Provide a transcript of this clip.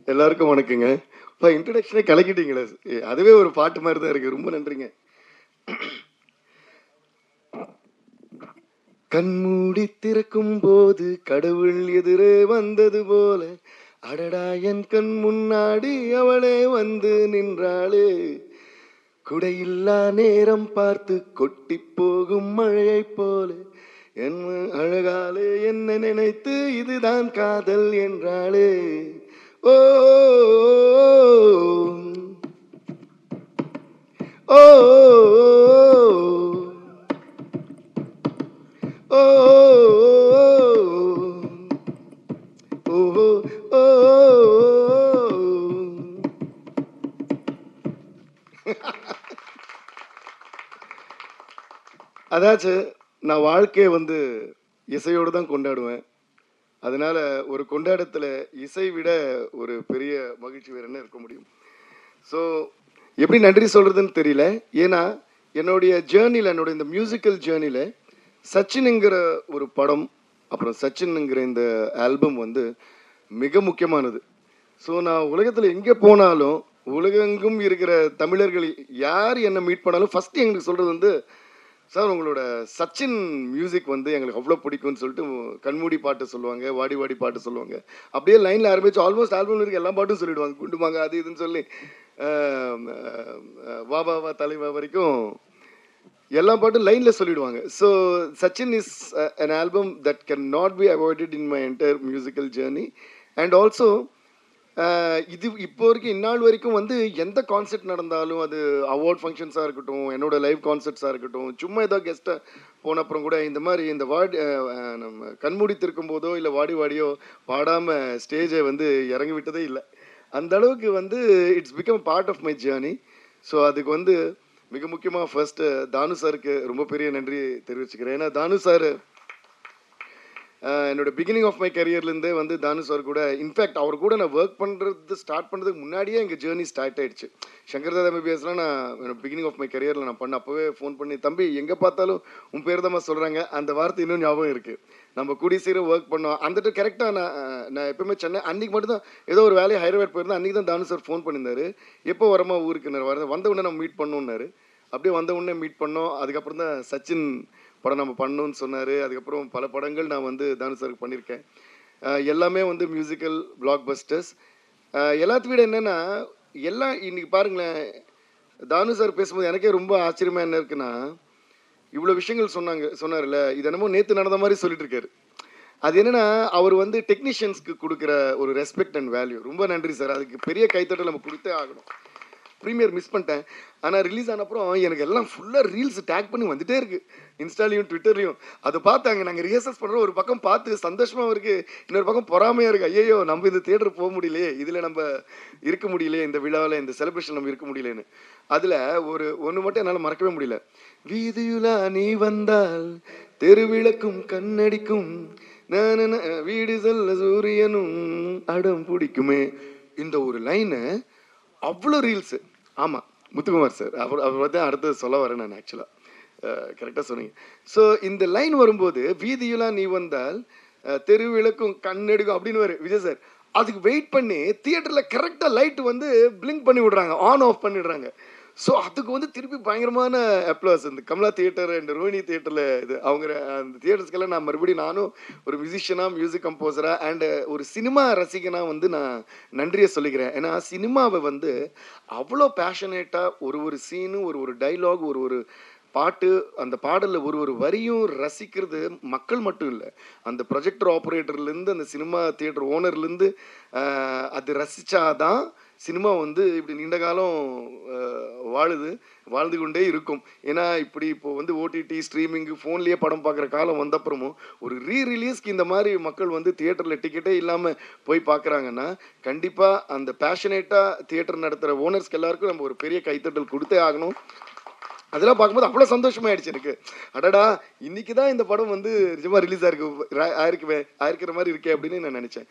எல்லாருக்கும் வணக்கங்க. இன்ட்ரடக்ஷனே கலக்கிட்டீங்களே. அதுவே ஒரு பாட்டு மாதிரி தான் இருக்கு. ரொம்ப நன்றிங்க. கண்மூடி திறக்கும் போது கடவுள் எதிரே வந்தது போல, அடடா என் கண் முன்னாடி அவளே வந்து நின்றாளே. குடையில்லா நேரம் பார்த்து கொட்டி போகும் மழையை போல, என் அழகாலே என்ன நினைத்து இதுதான் காதல் என்றாளே. ஓ ஓ ஓ ஓ அதாச்சு நான் வாழ்க்கையை வந்து இசையோடு தான் கொண்டாடுவேன். அதனால ஒரு கொண்டாட்டத்தில் இசை விட ஒரு பெரிய மகிழ்ச்சி வேற என்ன இருக்க முடியும். ஸோ எப்படி நன்றி சொல்றதுன்னு தெரியல. ஏன்னா என்னுடைய ஜேர்னியில், என்னோட இந்த மியூசிக்கல் ஜேர்னியில் சச்சின்ங்கிற ஒரு படம், அப்புறம் சச்சின்ங்கிற இந்த ஆல்பம் வந்து மிக முக்கியமானது. ஸோ நான் உலகத்தில் எங்கே போனாலும், உலகெங்கும் இருக்கிற தமிழர்கள் யார் என்னை மீட் பண்ணாலும் ஃபஸ்ட்டு எங்களுக்கு சொல்கிறது வந்து, சார் உங்களோட சச்சின் மியூசிக் வந்து எங்களுக்கு அவ்வளோ பிடிக்கும்னு சொல்லிட்டு கண்மூடி பாட்டு சொல்லுவாங்க, வாடி வாடி பாட்டு சொல்லுவாங்க. அப்படியே லைனில் ஆரம்பிச்சு ஆல்மோஸ்ட் ஆல்பம் இருக்க எல்லா பாட்டும் சொல்லிடுவாங்க. குண்டுமாங்க அது இதுன்னு சொல்லி வா வா வா தலைவா வரைக்கும் எல்லா பாட்டும் லைனில் சொல்லிடுவாங்க. So Sachin is an album that cannot be avoided in my entire musical journey. And also இது இப்போ வரைக்கும் இந்நாள் வரைக்கும் வந்து எந்த கான்செர்ட் நடந்தாலும், அது அவார்ட் ஃபங்க்ஷன்ஸாக இருக்கட்டும், என்னோட லைவ் கான்செர்ட்ஸாக இருக்கட்டும், சும்மா ஏதோ கெஸ்ட்டாக போன அப்புறம் கூட இந்த மாதிரி இந்த வாடி நம்ம கண்மூடி திறக்கும் போதோ இல்லை வாடி வாடியோ பாடாமல் ஸ்டேஜை வந்து இறங்கி விட்டதே இல்லை. அந்த அளவுக்கு வந்து it's become part of my journey. So அதுக்கு வந்து மிக முக்கியமாக ஃபர்ஸ்ட்டு தானு சாருக்கு ரொம்ப பெரிய நன்றி தெரிவிச்சுக்கிறேன். ஏன்னா தானு சார் என்னோட பிகினிங் ஆஃப் மை கரியர்லேருந்தே வந்து தானு சார் கூட, இன்ஃபேக்ட் அவர் கூட நான் ஒர்க் பண்ணுறது ஸ்டார்ட் பண்ணுறதுக்கு முன்னாடியே எங்கள் ஜேர்னி ஸ்டார்ட் ஆகிடுச்சு. சங்கர் தாதா எம்பிபிஎஸ்லாம் நான் பிகினிங் ஆஃப் மை கரியரில் நான் பண்ண அப்போவே ஃபோன் பண்ணி, தம்பி எங்கே பார்த்தாலும் உன் பேர் தான் சொல்கிறாங்க, அந்த வார்த்தை இன்னும் ஞாபகம் இருக்குது. நம்ம கூடி சீர ஒர்க் பண்ணோம். அந்த கரெக்டாக நான் எப்பவுமே சென்னை அன்றைக்கி மட்டும்தான் ஏதோ ஒரு வேலையை ஹைதராபாத் போயிருந்தேன். அன்றைக்கி தான் தானு சார் ஃபோன் பண்ணியிருந்தாரு, எப்போ வரமா ஊருக்கு வந்த உடனே நம்ம மீட் பண்ணோன்னாரு. அப்படியே வந்த உடனே மீட் பண்ணோம். அதுக்கப்புறம் தான் சச்சின் படம் நம்ம பண்ணணும்னு சொன்னார். அதுக்கப்புறம் பல படங்கள் நான் வந்து தானு சாருக்கு பண்ணியிருக்கேன். எல்லாமே வந்து மியூசிக்கல் பிளாக் பஸ்டர்ஸ். எல்லாத்து விட என்னென்னா, எல்லாம் இன்றைக்கி பாருங்களேன், தானு சார் பேசும்போது எனக்கே ரொம்ப ஆச்சரியமாக என்ன இருக்குன்னா, இவ்வளோ விஷயங்கள் சொன்னார்ல, இது என்னமோ நேற்று நடந்த மாதிரி சொல்லிட்டு இருக்காரு. அது என்னென்னா, அவர் வந்து டெக்னீஷியன்ஸ்க்கு கொடுக்குற ஒரு ரெஸ்பெக்ட் அண்ட் வேல்யூ. ரொம்ப நன்றி சார். அதுக்கு பெரிய கைத்தட்டல் நம்ம கொடுத்தே ஆகணும். ப்ரீமியர் மிஸ் பண்ணிட்டேன். ஆனால் ரிலீஸ் ஆன அப்புறம் எனக்கு எல்லாம் ஃபுல்லாக ரீல்ஸ் டேக் பண்ணி வந்துட்டே இருக்குது, இன்ஸ்டாலையும் ட்விட்டர்லையும். அதை பார்த்தாங்க, நாங்கள் ரிஹர்சல்ஸ் பண்ணுறோம், ஒரு பக்கம் பார்த்து சந்தோஷமாக இருக்குது, இன்னொரு பக்கம் பொறாமையாக இருக்குது. ஐயோ நம்ம இந்த தியேட்டர் போக முடியலையே, இதில் நம்ம இருக்க முடியலையே, இந்த விழாவில் இந்த செலிப்ரேஷன் நம்ம இருக்க முடியலன்னு. அதில் ஒன்று மட்டும் என்னால் மறக்கவே முடியல. வீதியுலா நீ வந்தால் தெருவிளக்கும் கண்ணடிக்கும், வீடு செல்ல சூரியனும் அடம் பிடிக்குமே, இந்த ஒரு லைனு அவ்வளோ ரீல்ஸு. ஆமாம், முத்துக்குமார் சார் அவர் பற்றி அடுத்தது சொல்ல வரேன் நான். ஆக்சுவலாக கரெக்டாக சொன்னீங்க. ஸோ இந்த லைன் வரும்போது, வீதியெல்லாம் நீ வந்தால் தெருவிளக்கும் கண்ணெடுக்கும் அப்படின்னு வரும் விஜய் சார். அதுக்கு வெயிட் பண்ணி தியேட்டரில் கரெக்டாக லைட்டு வந்து பிளிங்க் பண்ணி விடுறாங்க, ஆன் ஆஃப் பண்ணிடுறாங்க. ஸோ அதுக்கு வந்து திருப்பி பயங்கரமான அப்ளாஸ். இந்த கமலா தியேட்டர் அண்ட் ரோஹினி தியேட்டரில் இது அவங்க அந்த தியேட்டர்ஸ்க்கெல்லாம் நான் மறுபடியும் நானும் ஒரு மியூசிஷியனாக, மியூசிக் கம்போசராக அண்டு ஒரு சினிமா ரசிகனாக வந்து நான் நன்றியை சொல்லிக்கிறேன். ஏன்னா சினிமாவை வந்து அவ்வளோ பேஷனேட்டாக ஒரு சீனு, ஒரு டைலாக், ஒரு பாட்டு, அந்த பாடலில் ஒரு வரியும் ரசிக்கிறது மக்கள் மட்டும் இல்லை, அந்த ப்ரொஜெக்டர் ஆப்ரேட்டர்லேருந்து அந்த சினிமா தியேட்டர் ஓனர்லேருந்து அது ரசித்தாதான் சினிமா வந்து இப்படி நீண்ட காலம் வாழ்ந்து கொண்டே இருக்கும். ஏன்னா இப்போ வந்து ஓடிடி ஸ்ட்ரீமிங்கு ஃபோன்லேயே படம் பார்க்குற காலம் வந்தப்புறமும் ஒரு ரீரிலீஸ்க்கு இந்த மாதிரி மக்கள் வந்து தியேட்டரில் டிக்கெட்டே இல்லாமல் போய் பார்க்குறாங்கன்னா, கண்டிப்பாக அந்த பேஷனேட்டாக தியேட்டர் நடத்துகிற ஓனர்ஸ்க்கு எல்லாருக்கும் நம்ம ஒரு பெரிய கைத்தட்டல் கொடுத்தே ஆகணும். அதெல்லாம் பார்க்கும்போது அவ்வளோ சந்தோஷமாயிடுச்சு எனக்கு. அடடா இன்னைக்கு தான் இந்த படம் வந்து நிஜமாக ரிலீஸ் ஆயிருக்கிற மாதிரி இருக்கே அப்படின்னு நான் நினச்சேன்.